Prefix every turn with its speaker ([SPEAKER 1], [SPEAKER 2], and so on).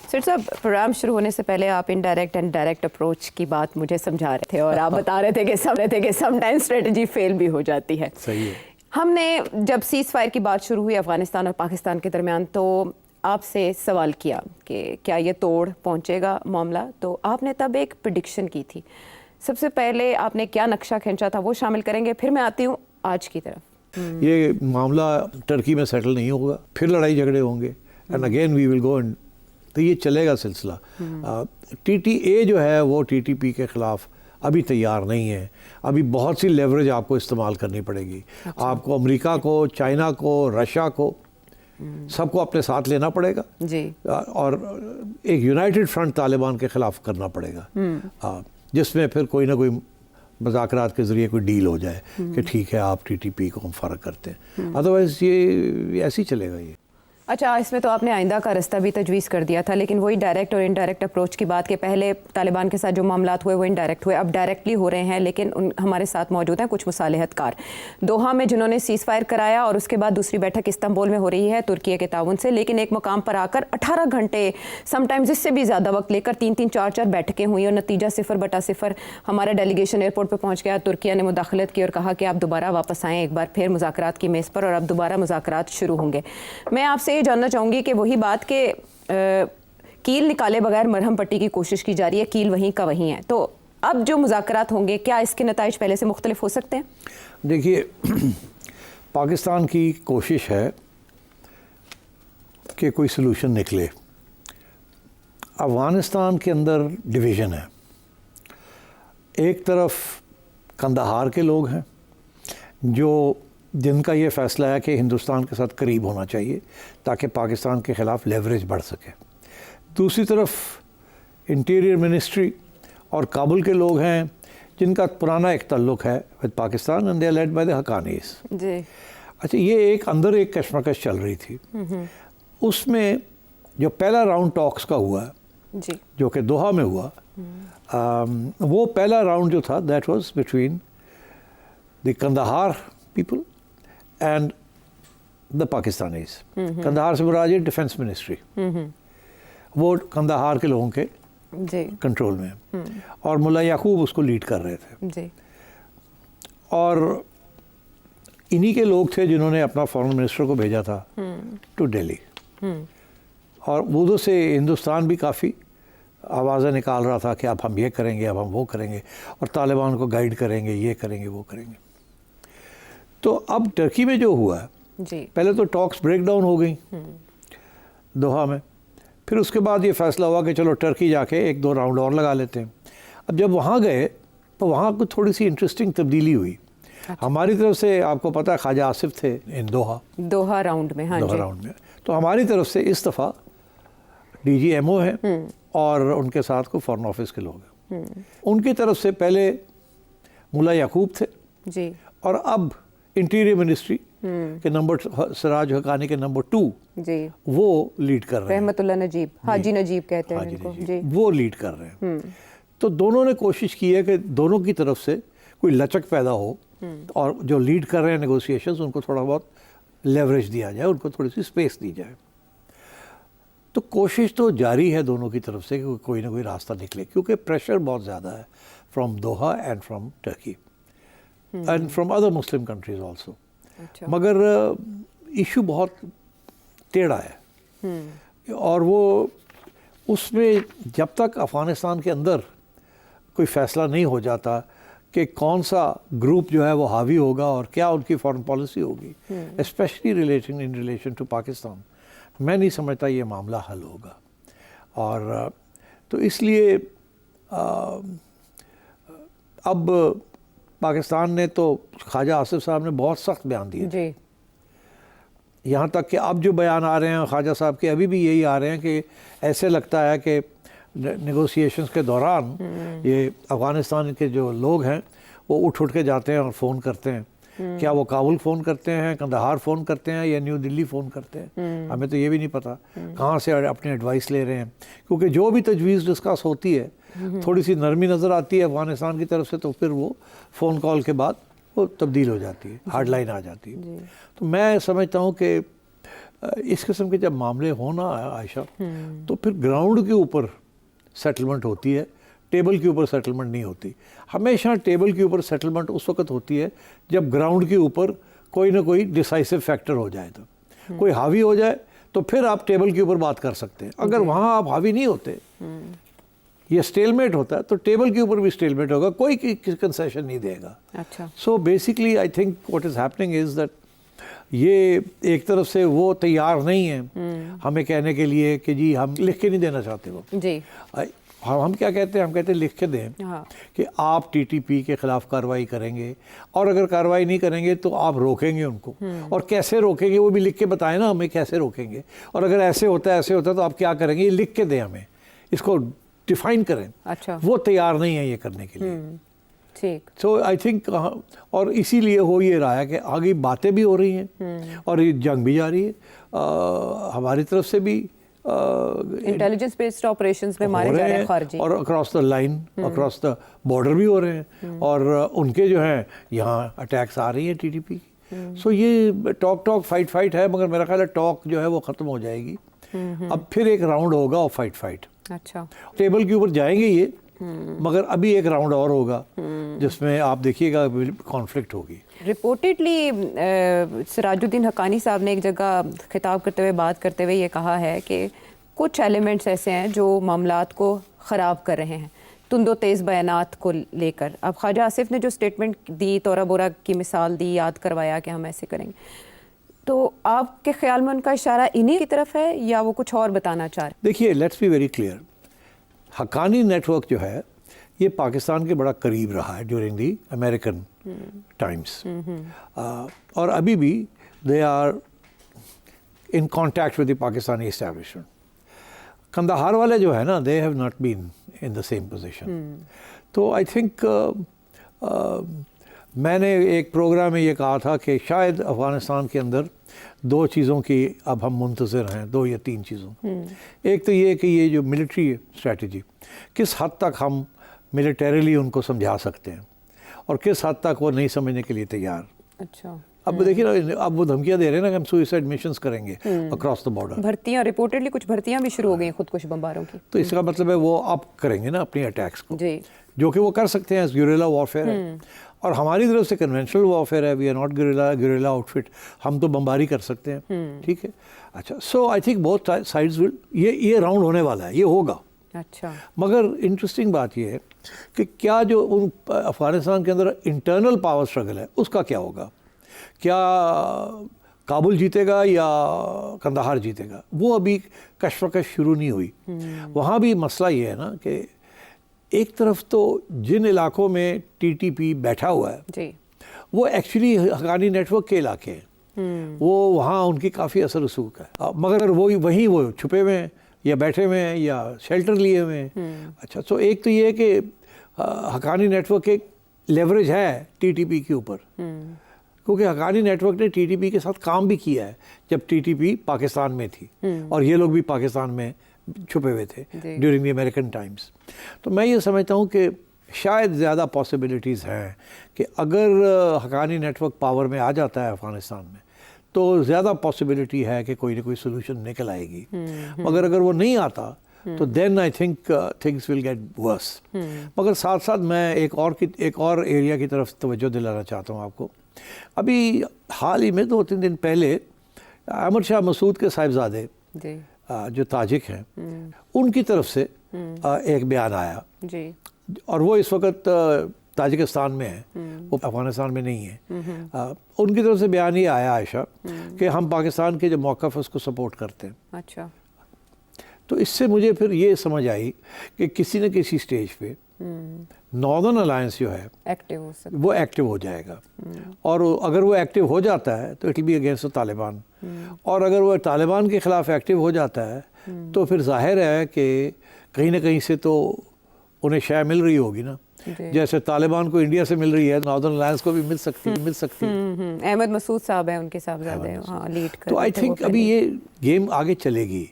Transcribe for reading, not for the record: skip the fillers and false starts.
[SPEAKER 1] Sir साहब, programme शुरू होने से पहले आप इनडायरेक्ट एंड डायरेक्ट अप्रोच की बात मुझे समझा रहे थे और आप बता रहे थे कि समटाइम्स स्ट्रेटजी फेल भी हो जाती है।
[SPEAKER 2] सही है।
[SPEAKER 1] हमने जब सीज़ फायर की बात शुरू हुई अफ़गानिस्तान और पाकिस्तान के दरमियान, तो आपसे सवाल किया कि क्या ये तोड़ पहुंचेगा मामला, तो आपने तब एक प्रेडिक्शन की थी। सबसे पहले आपने क्या नक्शा खींचा था वो शामिल करेंगे, फिर मैं आती हूँ आज की तरफ।
[SPEAKER 2] ये मामला टर्की में सेटल नहीं होगा, फिर लड़ाई झगड़े होंगे and again we will go and, तो ये चलेगा सिलसिला। TTA जो है वो TTP के ख़िलाफ़ अभी तैयार नहीं है। अभी बहुत सी लेवरेज आपको इस्तेमाल करनी पड़ेगी। अच्छा। आपको अमेरिका को, चाइना को, रशिया को, सबको अपने साथ लेना पड़ेगा
[SPEAKER 1] जी,
[SPEAKER 2] और एक यूनाइटेड फ्रंट तालिबान के ख़िलाफ़ करना पड़ेगा, जिसमें फिर कोई ना कोई मुज़ाकरात के ज़रिए कोई डील हो जाए कि ठीक है आप TTP को हम फ़र्क करते हैं, अदरवाइज़ ये ऐसे ही चलेगा ये।
[SPEAKER 1] अच्छा, इसमें तो आपने आइंदा का रास्ता भी तजवीज़ कर दिया था, लेकिन वही डायरेक्ट और इनडायरेक्ट अप्रोच की बात के पहले तालिबान के साथ जो मामलात हुए वो इनडायरेक्ट हुए, अब डायरेक्टली हो रहे हैं, लेकिन हमारे साथ मौजूद हैं कुछ मुसालिहतकार दोहा में जिन्होंने सीज़ फायर कराया और उसके बाद दूसरी बैठक इस्तांबुल में हो रही है तुर्की के ताउन से, लेकिन एक मुकाम पर आकर 18 घंटे समटाइम्स इससे भी ज़्यादा वक्त लेकर 3-3, 4-4 बैठकें हुई और नतीजा 0/0। हमारा डेलीगेशन एयरपोर्ट पर पहुँच गया, तुर्की ने मुदाखलत की और कहा कि आप दोबारा वापस आएँ एक बार फिर मुज़ाकरात की मेज़ पर और अब दोबारा मुज़ाकरात शुरू होंगे। मैं आपसे ये जानना चाहूँगी कि वही बात के कील निकाले बगैर मरहम पट्टी की कोशिश की जा रही है, कील वहीं का वहीं है, तो अब जो मुज़ाकरात होंगे क्या इसके नताइज पहले से मुख्तलिफ हो सकते हैं? देखिए,
[SPEAKER 2] पाकिस्तान की कोशिश है कि कोई सलूशन निकले। अफ़गानिस्तान के अंदर डिवीज़न है, एक तरफ कंदाहार के लोग हैं जिनका ये फ़ैसला है कि हिंदुस्तान के साथ करीब होना चाहिए ताकि पाकिस्तान के ख़िलाफ़ लेवरेज बढ़ सके। दूसरी तरफ इंटीरियर मिनिस्ट्री और काबुल के लोग हैं जिनका पुराना एक ताल्लुक़ है with Pakistan and they are led by the Haqqanis जी। अच्छा, ये एक कशमकश चल रही थी। उसमें जो पहला राउंड टॉक्स का हुआ जी, जो कि दोहा में हुआ, वो पहला राउंड जो था that was between the Kandahar people and the Pakistanis. Kandahar से मुराद है डिफेंस मिनिस्ट्री, वो कंदाहार के लोगों के कंट्रोल में है और मुल्ला याकूब उसको लीड कर रहे थे जी। और इन्हीं के लोग थे जिन्होंने अपना फॉरेन मिनिस्टर को भेजा था टू दिल्ली, और उधर से हिंदुस्तान भी काफ़ी आवाज़ें निकाल रहा था कि अब हम ये करेंगे, अब हम वो करेंगे, और तालिबान को गाइड करेंगे, ये करेंगे, वो करेंगे। तो अब टर्की में जो हुआ जी, पहले तो टॉक्स ब्रेक डाउन हो गई दोहा में, फिर उसके बाद ये फैसला हुआ कि चलो टर्की जाके 1-2 राउंड और लगा लेते हैं। अब जब वहाँ गए तो वहाँ को थोड़ी सी इंटरेस्टिंग तब्दीली हुई। अच्छा। हमारी तरफ से आपको पता है ख्वाजा आसिफ थे इन दोहा राउंड में, हाँ दोहा राउंड में, तो हमारी तरफ से इस दफ़ा DGMO है और उनके साथ को फॉरेन ऑफिस के लोग हैं। उनकी तरफ से पहले मुल्ला याकूब थे जी, और अब इंटीरियर मिनिस्ट्री के नंबर सिराज हक़ानी के नंबर 2 जी, वो लीड कर रहे हैं। रहमतुल्लाह नजीब, हाजी नजीब कहते हैं इनको जी, वो लीड कर रहे हैं। तो दोनों ने कोशिश की है कि दोनों की तरफ से कोई लचक पैदा हो और जो लीड कर रहे हैं नेगोशिएशंस उनको थोड़ा बहुत लेवरेज दिया जाए, उनको थोड़ी सी स्पेस दी जाए। तो कोशिश तो जारी है दोनों की तरफ से कि कोई ना कोई रास्ता निकले, क्योंकि प्रेशर बहुत ज़्यादा है from Doha and from Turkey and from other Muslim countries also. मगर इशू बहुत टेढ़ा है और वो उसमें जब तक अफ़गानिस्तान के अंदर कोई फ़ैसला नहीं हो जाता कि कौन सा ग्रुप जो है वो हावी होगा और क्या उनकी फॉरेन पॉलिसी होगी, specially in relation to Pakistan, मैं नहीं समझता ये मामला हल होगा। और तो इसलिए अब पाकिस्तान ने तो ख्वाजा आसिफ साहब ने बहुत सख्त बयान दिए जी, यहाँ तक कि अब जो बयान आ रहे हैं ख्वाजा साहब के अभी भी यही आ रहे हैं कि ऐसे लगता है कि नेगोशिएशंस के दौरान ये अफ़गानिस्तान के जो लोग हैं वो उठ के जाते हैं और फ़ोन करते हैं। क्या वो काबुल फ़ोन करते हैं, कंदाहार फ़ोन करते हैं या न्यू दिल्ली फ़ोन करते हैं, हमें तो ये भी नहीं पता कहाँ से अपनी एडवाइस ले रहे हैं, क्योंकि जो भी तजवीज़ डिस्कस होती है थोड़ी सी नरमी नज़र आती है अफ़गानिस्तान की तरफ से, तो फिर वो फ़ोन कॉल के बाद वो तब्दील हो जाती है, हार्ड लाइन आ जाती है। तो मैं समझता हूँ कि इस किस्म के जब मामले हो ना आयशा, तो फिर ग्राउंड के ऊपर सेटलमेंट होती है, टेबल के ऊपर सेटलमेंट नहीं होती। हमेशा टेबल के ऊपर सेटलमेंट उस वक्त होती है जब ग्राउंड के ऊपर कोई ना कोई डिसाइसिव फैक्टर हो जाए, तो कोई हावी हो जाए तो फिर आप टेबल के ऊपर बात कर सकते हैं। अगर वहाँ आप हावी नहीं होते, ये स्टेलमेट होता है, तो टेबल के ऊपर भी स्टेलमेट होगा, कोई कंसेशन नहीं देगा।
[SPEAKER 1] अच्छा।
[SPEAKER 2] So basically I think what is happening is that ये एक तरफ से वो तैयार नहीं है हमें कहने के लिए कि जी हम लिख के नहीं देना चाहते वो
[SPEAKER 1] जी।
[SPEAKER 2] हम क्या कहते हैं, हम कहते हैं लिख के दें कि आप टीटीपी के ख़िलाफ़ कार्रवाई करेंगे, और अगर कार्रवाई नहीं करेंगे तो आप रोकेंगे उनको, और कैसे रोकेंगे वो भी लिख के बताएं ना हमें, कैसे रोकेंगे, और अगर ऐसे होता है तो आप क्या करेंगे, ये लिख के दें हमें, इसको डिफाइन करें।
[SPEAKER 1] अच्छा।
[SPEAKER 2] वो तैयार नहीं है ये करने के लिए।
[SPEAKER 1] ठीक।
[SPEAKER 2] सो आई थिंक, और इसीलिए हो ये रहा है कि आगे बातें भी हो रही हैं और ये जंग भी जारी है। हमारी तरफ से भी
[SPEAKER 1] इंटेलिजेंस बेस्ड ऑपरेशंस में मारे जा रहे हैं खारजी,
[SPEAKER 2] और across the line, across the border भी हो रहे हैं, और उनके जो हैं यहाँ अटैक्स आ रही है टीटीपी की। सो ये टॉक फाइट है, मगर मेरा ख्याल है टॉक जो है वो ख़त्म हो जाएगी। अब फिर एक राउंड होगा और फाइट। अच्छा। टेबल के ऊपर जाएंगे ये, मगर अभी एक राउंड और होगा जिसमें आप देखिएगा कॉन्फ्लिक्ट होगी।
[SPEAKER 1] रिपोर्टेडली सिराजुद्दीन हक्कानी साहब ने एक जगह खिताब करते हुए, बात करते हुए ये कहा है कि कुछ एलिमेंट्स ऐसे हैं जो मामलात को ख़राब कर रहे हैं, तुंदो तेज़ बयानात को लेकर। अब ख्वाजा आसिफ ने जो स्टेटमेंट दी, तोरा बोरा की मिसाल दी, याद करवाया कि हम ऐसे करेंगे, तो आपके ख्याल में उनका इशारा इन्हीं की तरफ है या वो कुछ और बताना चाह रहे हैं?
[SPEAKER 2] देखिए, let's be very clear, Haqqani network जो है ये पाकिस्तान के बड़ा करीब रहा है ड्यूरिंग दी अमेरिकन टाइम्स, और अभी भी they are in contact with the Pakistani establishment. Kandahar वाले जो है ना, they have not been in the same position. तो आई थिंक मैंने एक प्रोग्राम में ये कहा था कि शायद अफ़गानिस्तान के अंदर दो चीज़ों की अब हम मुंतज़िर हैं, 2 या 3 चीज़ों। एक तो ये कि ये जो मिलिट्री स्ट्रेटजी, किस हद तक हम मिलिटरीली उनको समझा सकते हैं और किस हद तक वो नहीं समझने के लिए तैयार।
[SPEAKER 1] अच्छा।
[SPEAKER 2] अब देखिए ना, अब वो धमकियां दे रहे हैं ना कि हम सुसाइड मिशंस करेंगे अक्रॉस द बॉर्डर।
[SPEAKER 1] भर्तियां, रिपोर्टेडली कुछ भर्तियां भी शुरू हो गई खुदकुश बमबारों की।
[SPEAKER 2] तो इसका मतलब है वो अब करेंगे ना अपनी अटैक्स को
[SPEAKER 1] जी,
[SPEAKER 2] जो कि वो कर सकते हैं। गुरिल्ला वॉरफेयर है, और हमारी तरफ से कन्वेंशनल वॉरफेयर है। We are not guerrilla outfit, हम तो बमबारी कर सकते हैं। ठीक है, अच्छा। So I think both sides will, ये राउंड होने वाला है, ये होगा।
[SPEAKER 1] अच्छा।
[SPEAKER 2] मगर इंटरेस्टिंग बात ये है कि क्या जो उन अफ़गानिस्तान के अंदर इंटरनल पावर स्ट्रगल है उसका क्या होगा, क्या काबुल जीतेगा या कंदाहार जीतेगा, वो अभी कशमकश शुरू नहीं हुई। वहाँ भी मसला ये है ना कि एक तरफ तो जिन इलाकों में टीटीपी बैठा हुआ है जी, वो एक्चुअली हक्कानी नेटवर्क के इलाके हैं, वो वहाँ उनकी काफ़ी असर रसूख है, मगर वहीं वो छुपे हुए हैं या बैठे हुए हैं या शेल्टर लिए हुए हैं। अच्छा, तो एक तो ये है कि हक्कानी नेटवर्क एक लेवरेज है टीटीपी के ऊपर, क्योंकि हक्कानी नेटवर्क ने टीटीपी के साथ काम भी किया है जब टीटीपी पाकिस्तान में थी, और ये लोग भी पाकिस्तान में छुपे हुए थे ड्यूरिंग द अमेरिकन टाइम्स। तो मैं ये समझता हूँ कि शायद ज़्यादा पॉसिबिलिटीज़ हैं कि अगर हक्कानी नेटवर्क पावर में आ जाता है अफ़गानिस्तान में तो ज़्यादा पॉसिबिलिटी है कि कोई ना कोई सोल्यूशन निकल आएगी। मगर अगर वो नहीं आता तो then I think things will get worse. मगर साथ साथ मैं एक और एरिया की तरफ तवज्जो दिलाना चाहता हूँ आपको। अभी हाल ही में 2-3 दिन पहले अहमद शाह मसूद के साहिबजादे जो ताजिक हैं उनकी तरफ से एक बयान आया जी, और वो इस वक्त ताजिकिस्तान में है, वो अफ़गानिस्तान में नहीं है। उनकी तरफ से बयान ये आया आयशा कि हम पाकिस्तान के जो मौक़िफ़ है उसको सपोर्ट करते हैं। अच्छा। तो इससे मुझे फिर ये समझ आई कि किसी न किसी स्टेज पे नॉर्दर्न अलायंस जो है एक्टिव हो सकता है, वो एक्टिव हो जाएगा, और अगर वो एक्टिव हो जाता है तो it will be against Taliban, और अगर वो तालिबान के ख़िलाफ़ एक्टिव हो जाता है तो फिर जाहिर है कि कहीं ना कहीं से तो उन्हें शय मिल रही होगी ना, जैसे तालिबान को इंडिया से मिल रही है, नॉर्दर्न अलायंस को भी मिल सकती है।
[SPEAKER 1] अहमद मसूद साहब हैं उनके साहबजादे, हाँ, लीड कर।
[SPEAKER 2] तो आई थिंक अभी ये गेम आगे चलेगी।